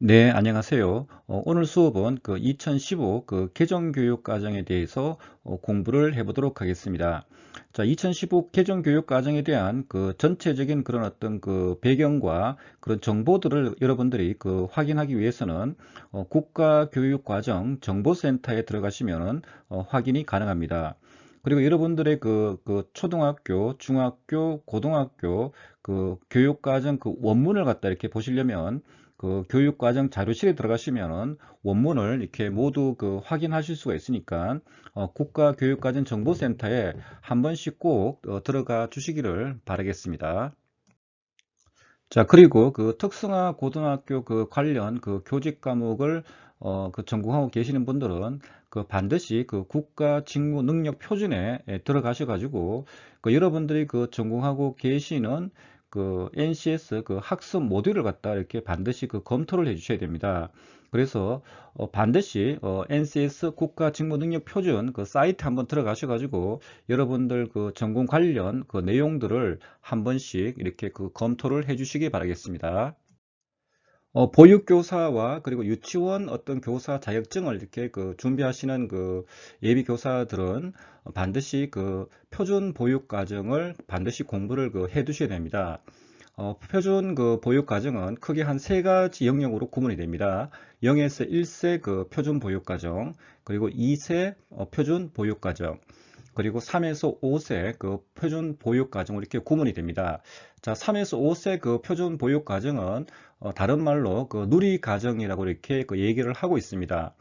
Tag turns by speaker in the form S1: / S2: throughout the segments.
S1: 네, 안녕하세요. 오늘 수업은 2015 개정교육 과정에 대해서 공부를 해보도록 하겠습니다. 자, 2015 개정교육 과정에 대한 전체적인 그런 어떤 배경과 그런 정보들을 여러분들이 확인하기 위해서는 국가교육과정 정보센터에 들어가시면 확인이 가능합니다. 그리고 여러분들의 초등학교, 중학교, 고등학교 교육과정 원문을 갖다 이렇게 보시려면 교육과정 자료실에 들어가시면은 원문을 이렇게 모두 확인하실 수가 있으니까 국가교육과정정보센터에 한 번씩 꼭 들어가 주시기를 바라겠습니다. 자, 그리고 특성화 고등학교 관련 교직 과목을 전공하고 계시는 분들은 반드시 국가 직무 능력 표준에 들어가셔 가지고 여러분들이 전공하고 계시는 NCS 학습 모듈을 갖다 이렇게 반드시 검토를 해 주셔야 됩니다. 그래서 반드시 NCS 국가 직무 능력 표준 사이트 한번 들어가셔 가지고 여러분들 전공 관련 내용들을 한 번씩 이렇게 검토를 해 주시기 바라겠습니다. 보육교사와 그리고 유치원 어떤 교사 자격증을 이렇게 준비하시는 예비 교사들은 반드시 표준 보육 과정을 반드시 공부를 해 두셔야 됩니다. 표준 보육 과정은 크게 한 세 가지 영역으로 구분이 됩니다. 0에서 1세 표준 보육 과정, 그리고 2세 표준 보육 과정, 그리고 3에서 5세 표준 보육 과정으로 이렇게 구분이 됩니다. 자, 3에서 5세 표준 보육 과정은 다른 말로 누리 과정이라고 이렇게 얘기를 하고 있습니다.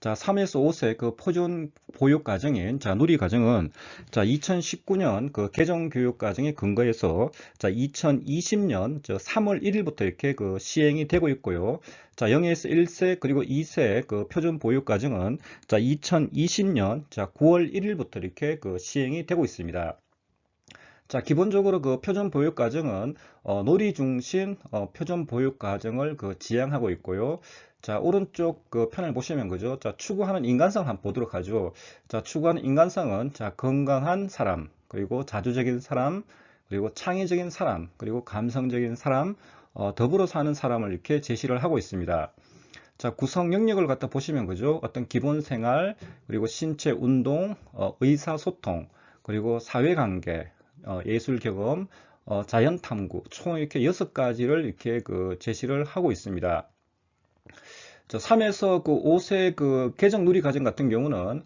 S1: 자, 3에서 5세 표준 보육 과정인 누리 과정은 2019년 개정 교육 과정에 근거해서 2020년 3월 1일부터 이렇게 시행이 되고 있고요. 자, 0에서 1세 그리고 2세 표준 보육 과정은 2020년 9월 1일부터 이렇게 시행이 되고 있습니다. 자, 기본적으로 표준 보육 과정은 놀이 중심 표준 보육 과정을 지향하고 있고요. 자, 오른쪽 편을 보시면 그죠? 자, 추구하는 인간성 한번 보도록 하죠. 자, 추구하는 인간성은 건강한 사람, 그리고 자주적인 사람, 그리고 창의적인 사람, 그리고 감성적인 사람, 더불어 사는 사람을 이렇게 제시를 하고 있습니다. 자, 구성 영역을 갖다 보시면 그죠? 어떤 기본 생활, 그리고 신체 운동, 의사소통, 그리고 사회관계, 예술 경험, 자연 탐구, 총 이렇게 6가지를 이렇게 제시를 하고 있습니다. 자, 3에서 5세 개정 누리 과정 같은 경우는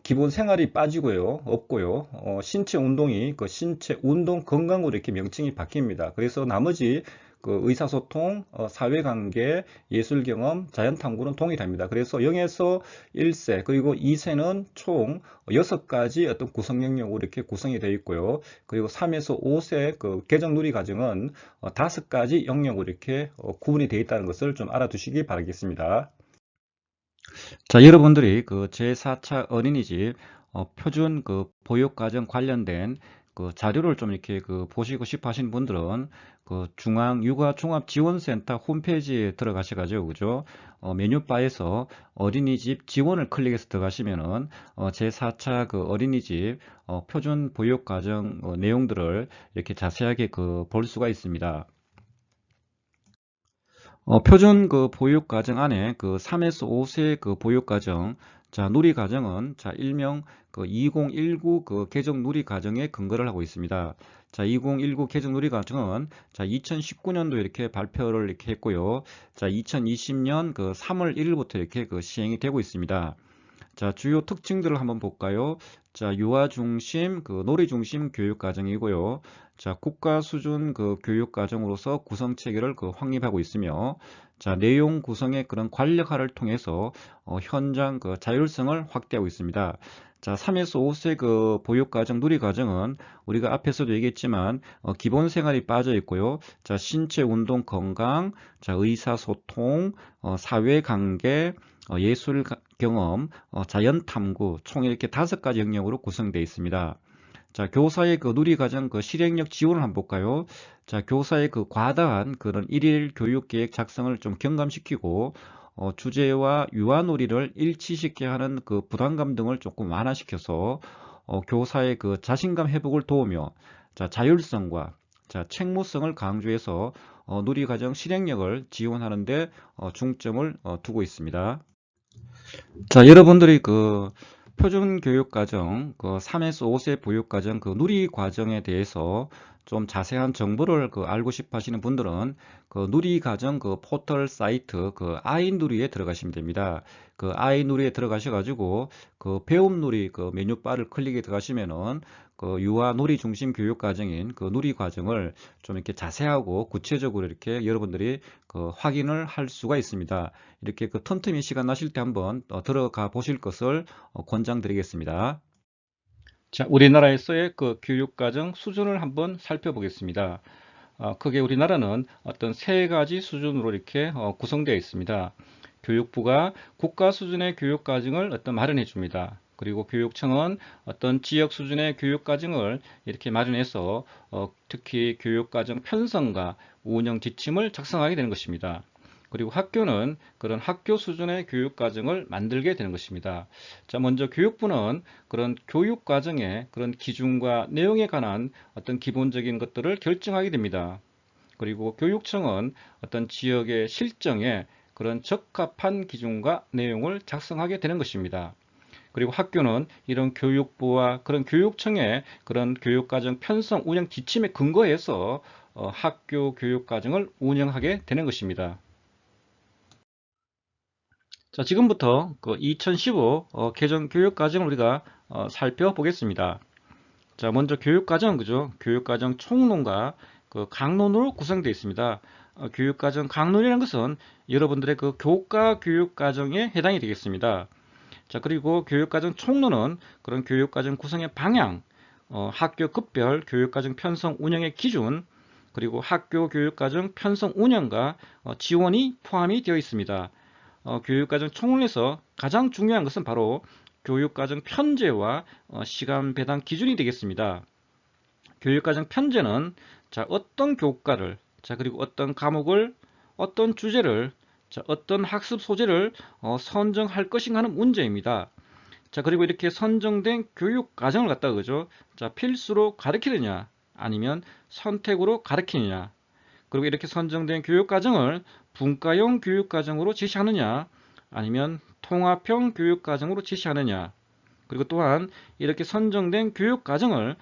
S1: 기본 생활이 빠지고요, 없고요. 신체 운동이 신체 운동 건강으로 이렇게 명칭이 바뀝니다. 그래서 나머지 의사소통, 사회관계, 예술경험, 자연탐구는 동일합니다. 그래서 0에서 1세, 그리고 2세는 총 6가지 어떤 구성 영역으로 이렇게 구성이 되어 있고요. 그리고 3에서 5세 개정 누리 과정은 5가지 영역으로 이렇게 구분이 되어 있다는 것을 좀 알아두시기 바라겠습니다. 자, 여러분들이 제4차 어린이집 표준 보육과정 관련된 자료를 좀 이렇게 보시고 싶어 하시는 분들은 중앙육아종합지원센터 홈페이지에 들어가셔가지고 그죠? 메뉴바에서 어린이집 지원을 클릭해서 들어가시면은 제4차 어린이집 표준 보육과정 내용들을 이렇게 자세하게 볼 수가 있습니다. 표준 보육과정 안에 3에서 5세 보육과정, 자, 누리과정은, 자, 일명 2019 개정 누리과정에 근거를 하고 있습니다. 자, 2019 개정 누리과정은, 자, 2019년도 이렇게 발표를 이렇게 했고요. 자, 2020년 3월 1일부터 이렇게 시행이 되고 있습니다. 자, 주요 특징들을 한번 볼까요? 자, 유아 중심, 놀이 중심 교육 과정이고요. 자, 국가 수준 교육 과정으로서 구성 체계를 확립하고 있으며, 자, 내용 구성의 그런 관력화를 통해서 현장 자율성을 확대하고 있습니다. 자, 3에서 5세 보육 과정, 누리 과정은 우리가 앞에서도 얘기했지만 기본 생활이 빠져 있고요. 자, 신체 운동 건강, 자, 의사소통, 사회관계, 예술 경험, 자연 탐구, 총 이렇게 5가지 영역으로 구성되어 있습니다. 자, 교사의 누리과정 실행력 지원을 한번 볼까요? 자, 교사의 과다한 그런 일일 교육 계획 작성을 좀 경감시키고, 주제와 유아놀이를 일치시켜야 하는 부담감 등을 조금 완화시켜서, 교사의 자신감 회복을 도우며, 자, 자율성과 자, 책무성을 강조해서 누리과정 실행력을 지원하는데 중점을 두고 있습니다. 자, 여러분들이 그 표준교육과정, 그 3에서 5세 보육과정 그 누리과정에 대해서 좀 자세한 정보를 알고 싶어 하시는 분들은 그 누리과정 그 포털 사이트 그 아이누리에 들어가시면 됩니다. 그 아이누리에 들어가셔가지고 그 배움누리 그 메뉴바를 클릭해 들어가시면은 그 유아 누리 중심 교육 과정인 그 누리 과정을 좀 이렇게 자세하고 구체적으로 이렇게 여러분들이 그 확인을 할 수가 있습니다. 이렇게 그 틈틈이 시간 나실 때 한번 들어가 보실 것을 권장드리겠습니다. 자, 우리나라에서의 그 교육과정 수준을 한번 살펴보겠습니다. 크게 우리나라는 어떤 세 가지 수준으로 이렇게 구성되어 있습니다. 교육부가 국가 수준의 교육과정을 마련해 줍니다. 그리고 교육청은 어떤 지역 수준의 교육과정을 이렇게 마련해서 특히 교육과정 편성과 운영 지침을 작성하게 되는 것입니다. 그리고 학교는 그런 학교 수준의 교육과정을 만들게 되는 것입니다. 자, 먼저 교육부는 그런 교육과정의 그런 기준과 내용에 관한 어떤 기본적인 것들을 결정하게 됩니다. 그리고 교육청은 어떤 지역의 실정에 그런 적합한 기준과 내용을 작성하게 되는 것입니다. 그리고 학교는 이런 교육부와 그런 교육청의 그런 교육과정 편성 운영 지침에 근거해서 학교 교육과정을 운영하게 되는 것입니다. 자, 지금부터 그 2015 개정 교육과정을 우리가 살펴보겠습니다. 자, 먼저 교육과정, 그죠? 교육과정 총론과 그 강론으로 구성되어 있습니다. 교육과정 강론이라는 것은 여러분들의 그 교과 교육과정에 해당이 되겠습니다. 자, 그리고 교육과정 총론은 그런 교육과정 구성의 방향, 학교 급별 교육과정 편성 운영의 기준, 그리고 학교 교육과정 편성 운영과 지원이 포함이 되어 있습니다. 교육과정 총론에서 가장 중요한 것은 바로 교육과정 편제와 시간 배당 기준이 되겠습니다. 교육과정 편제는 자, 어떤 교과를, 자, 그리고 어떤 과목을, 어떤 주제를, 자, 어떤 학습 소재를 선정할 것인가 하는 문제입니다. 자, 그리고 이렇게 선정된 교육 과정을 갖다가 그죠? 자, 필수로 가르치느냐, 아니면 선택으로 가르치느냐. 그리고 이렇게 선정된 교육 과정을 분과형 교육 과정으로 제시하느냐, 아니면 통합형 교육 과정으로 제시하느냐. 그리고 또한 이렇게 선정된 교육 과정을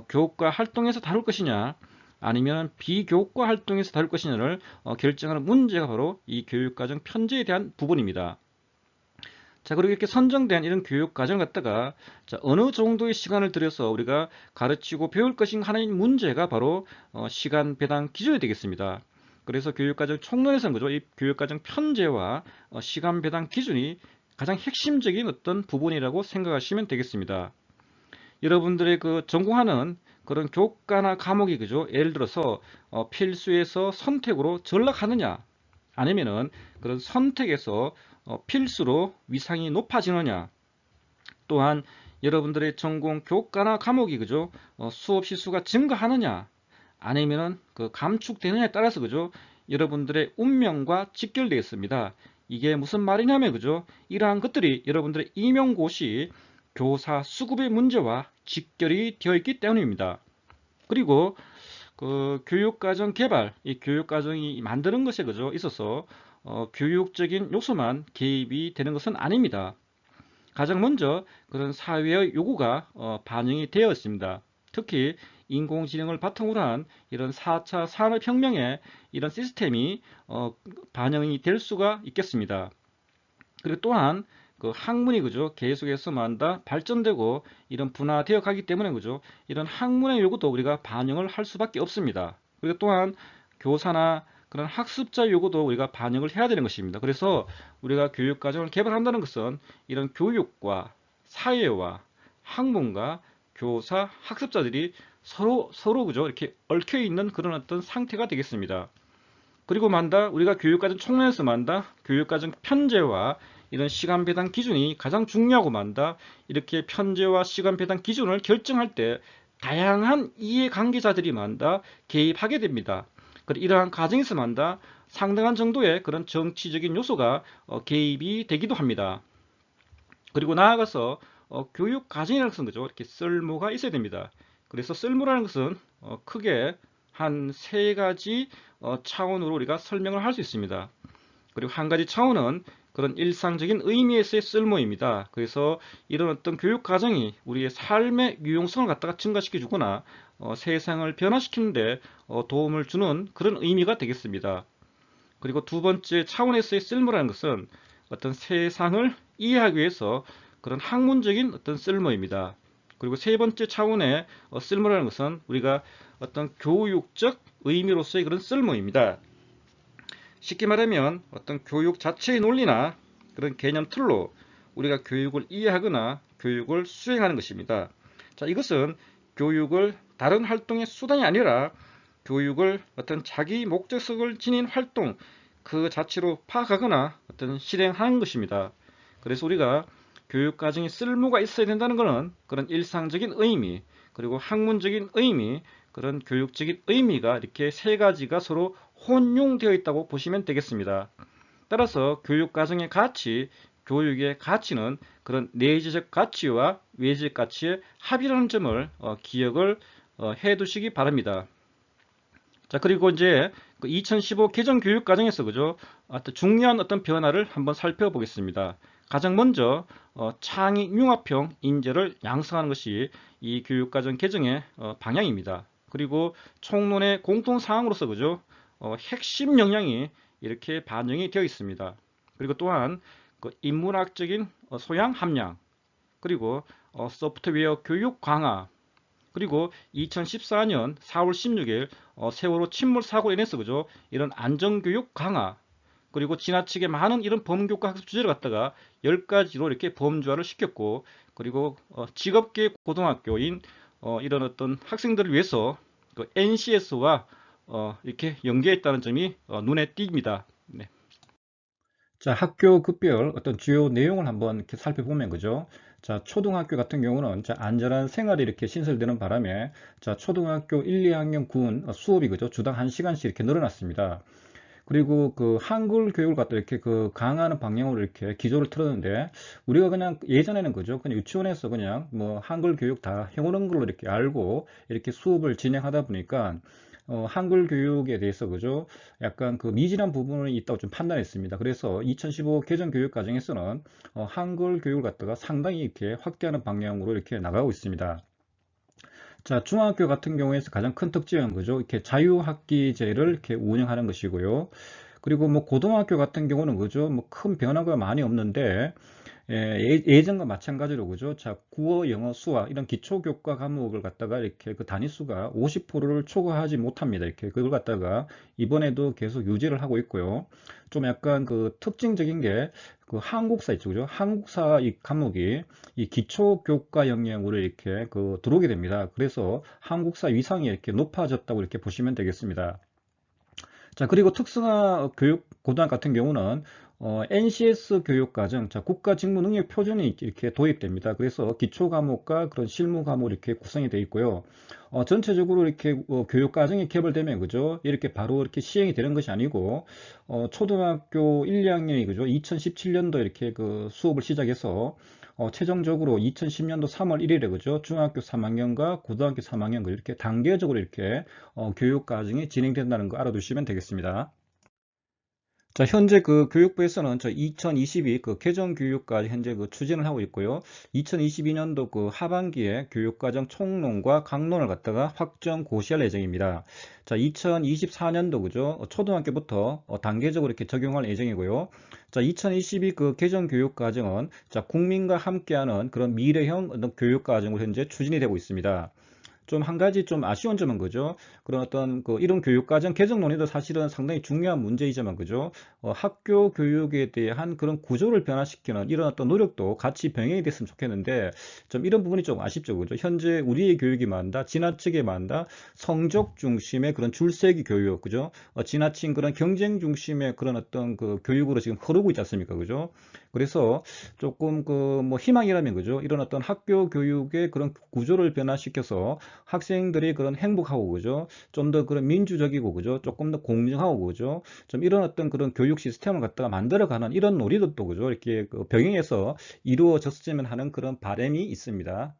S1: 교과 활동에서 다룰 것이냐, 아니면 비교과 활동에서 다룰 것이냐를 결정하는 문제가 바로 이 교육과정 편제에 대한 부분입니다. 자, 그리고 이렇게 선정된 이런 교육 과정을 갖다가 자, 어느 정도의 시간을 들여서 우리가 가르치고 배울 것인가 하는 문제가 바로 시간 배당 기준이 되겠습니다. 그래서 교육과정 총론에서는 그죠? 이 교육과정 편제와 시간 배당 기준이 가장 핵심적인 어떤 부분이라고 생각하시면 되겠습니다. 여러분들의 그 전공하는 그런 교과나 과목이 그죠? 예를 들어서 필수에서 선택으로 전락하느냐, 아니면은 그런 선택에서 필수로 위상이 높아지느냐, 또한 여러분들의 전공 교과나 과목이 그죠? 수업 시수가 증가하느냐, 아니면은 그 감축되느냐에 따라서 그죠? 여러분들의 운명과 직결되어 있습니다. 이게 무슨 말이냐면 그죠? 이러한 것들이 여러분들의 임용고시 교사 수급의 문제와 직결이 되어 있기 때문입니다. 그리고 그 교육과정 개발, 이 교육과정이 만드는 것에 그죠? 있어서 교육적인 요소만 개입이 되는 것은 아닙니다. 가장 먼저 그런 사회의 요구가 반영이 되어 있습니다. 특히 인공지능을 바탕으로 한 이런 4차 산업혁명의 이런 시스템이 반영이 될 수가 있겠습니다. 그리고 또한 그 학문이 그죠 계속해서 만다 발전되고 이런 분화되어 가기 때문에 그죠 이런 학문의 요구도 우리가 반영을 할 수밖에 없습니다. 그리고 또한 교사나 그런 학습자 요구도 우리가 반영을 해야 되는 것입니다. 그래서 우리가 교육과정을 개발한다는 것은 이런 교육과 사회와 학문과 교사, 학습자들이 서로 그죠 이렇게 얽혀 있는 그런 어떤 상태가 되겠습니다. 그리고 만다 우리가 교육과정 총론에서 만다 교육과정 편제와 이런 시간 배당 기준이 가장 중요하고 만다 이렇게 편제와 시간 배당 기준을 결정할 때 다양한 이해관계자들이 만다 개입하게 됩니다. 그리고 이러한 과정에서 만다 상당한 정도의 그런 정치적인 요소가 개입이 되기도 합니다. 그리고 나아가서 교육 과정이라는 것은 그죠 이렇게 쓸모가 있어야 됩니다. 그래서 쓸모라는 것은 크게 한 세 가지 차원으로 우리가 설명을 할 수 있습니다. 그리고 한 가지 차원은 그런 일상적인 의미에서의 쓸모입니다. 그래서 이런 어떤 교육 과정이 우리의 삶의 유용성을 갖다가 증가시켜 주거나 세상을 변화시키는데 도움을 주는 그런 의미가 되겠습니다. 그리고 두 번째 차원에서의 쓸모라는 것은 어떤 세상을 이해하기 위해서 그런 학문적인 어떤 쓸모입니다. 그리고 세 번째 차원의 쓸모라는 것은 우리가 어떤 교육적 의미로서의 그런 쓸모입니다. 쉽게 말하면 어떤 교육 자체의 논리나 그런 개념 틀로 우리가 교육을 이해하거나 교육을 수행하는 것입니다. 자, 이것은 교육을 다른 활동의 수단이 아니라 교육을 어떤 자기 목적성을 지닌 활동 그 자체로 파악하거나 어떤 실행하는 것입니다. 그래서 우리가 교육 과정에 쓸모가 있어야 된다는 것은 그런 일상적인 의미, 그리고 학문적인 의미, 그런 교육적인 의미가 이렇게 세 가지가 서로 혼용되어 있다고 보시면 되겠습니다. 따라서 교육 과정의 가치, 교육의 가치는 그런 내재적 가치와 외재적 가치의 합이라는 점을 기억을 해 두시기 바랍니다. 자, 그리고 이제 2015 개정 교육 과정에서 그죠? 어떤 중요한 어떤 변화를 한번 살펴보겠습니다. 가장 먼저 창의 융합형 인재를 양성하는 것이 이 교육과정 개정의 방향입니다. 그리고 총론의 공통 사항으로서 그죠? 핵심 역량이 이렇게 반영이 되어 있습니다. 그리고 또한 그 인문학적인 소양 함량, 그리고 소프트웨어 교육 강화, 그리고 2014년 4월 16일 세월호 침몰 사고로 인해서 그죠? 이런 안전교육 강화, 그리고 지나치게 많은 이런 범교과 학습 주제를 갖다가 10가지로 이렇게 범주화를 시켰고, 그리고 직업계 고등학교인 이런 어떤 학생들을 위해서 그 NCS와 이렇게 연계했다는 점이 눈에 띕니다. 네. 자, 학교 급별 어떤 주요 내용을 한번 이렇게 살펴보면 그죠? 자, 초등학교 같은 경우는 자, 안전한 생활이 이렇게 신설되는 바람에 자, 초등학교 1, 2학년 군 수업이 그죠? 주당 1시간씩 이렇게 늘어났습니다. 그리고 그 한글 교육을 갖다 이렇게 그 강화하는 방향으로 이렇게 기조를 틀었는데 우리가 그냥 예전에는 그죠? 그냥 유치원에서 그냥 뭐 한글 교육 다 해오는 걸로 이렇게 알고 이렇게 수업을 진행하다 보니까 한글 교육에 대해서 그죠? 약간 그 미진한 부분이 있다고 좀 판단했습니다. 그래서 2015 개정 교육 과정에서는 한글 교육을 갖다가 상당히 이렇게 확대하는 방향으로 이렇게 나가고 있습니다. 자, 중학교 같은 경우에서 가장 큰 특징은 그죠? 이렇게 자유학기제를 이렇게 운영하는 것이고요. 그리고 뭐 고등학교 같은 경우는 그죠? 뭐 큰 변화가 많이 없는데 예전과 마찬가지로 그죠? 자, 국어, 영어, 수학 이런 기초교과 과목을 갖다가 이렇게 그 단위수가 50%를 초과하지 못합니다. 이렇게 그걸 갖다가 이번에도 계속 유지를 하고 있고요. 좀 약간 그 특징적인 게 그 한국사 있죠, 그죠? 한국사 이 과목이 이 기초교과 영역으로 이렇게 그 들어오게 됩니다. 그래서 한국사 위상이 이렇게 높아졌다고 이렇게 보시면 되겠습니다. 자, 그리고 특성화 교육 고등학교 같은 경우는 NCS 교육과정, 자, 국가직무능력 표준이 이렇게 도입됩니다. 그래서 기초 과목과 그런 실무 과목 이렇게 구성이 되어 있고요. 전체적으로 이렇게 교육과정이 개발되면 그죠? 이렇게 바로 이렇게 시행이 되는 것이 아니고 초등학교 1, 2학년이 그죠? 2017년도 이렇게 그 수업을 시작해서 최종적으로 2010년도 3월 1일에 그죠? 중학교 3학년과 고등학교 3학년 이렇게 단계적으로 이렇게 교육 과정이 진행된다는 거 알아두시면 되겠습니다. 자, 현재 그 교육부에서는 저 2022 그 개정 교육과 현재 그 추진을 하고 있고요. 2022년도 그 하반기에 교육과정 총론과 강론을 갖다가 확정 고시할 예정입니다. 자, 2024년도 그죠? 초등학교부터 단계적으로 이렇게 적용할 예정이고요. 자, 2022 그 개정 교육과정은 자, 국민과 함께하는 그런 미래형 어떤 교육과정으로 현재 추진이 되고 있습니다. 좀 한 가지 좀 아쉬운 점은 그죠? 그런 어떤 그 이런 교육과정 개정 논의도 사실은 상당히 중요한 문제이지만 그죠? 학교 교육에 대한 그런 구조를 변화시키는 이런 어떤 노력도 같이 병행이 됐으면 좋겠는데 좀 이런 부분이 좀 아쉽죠, 그죠? 현재 우리의 교육이 많다, 지나치게 많다, 성적 중심의 그런 줄세기 교육, 그죠? 지나친 그런 경쟁 중심의 그런 어떤 그 교육으로 지금 흐르고 있지 않습니까, 그죠? 그래서 조금 그 뭐 희망이라면 그죠? 이런 어떤 학교 교육의 그런 구조를 변화시켜서 학생들이 그런 행복하고 그죠? 좀 더 그런 민주적이고 그죠? 조금 더 공정하고 그죠? 좀 이런 어떤 그런 교육 시스템을 갖다가 만들어가는 이런 논의도 또 그죠? 이렇게 그 병행해서 이루어졌으면 하는 그런 바람이 있습니다.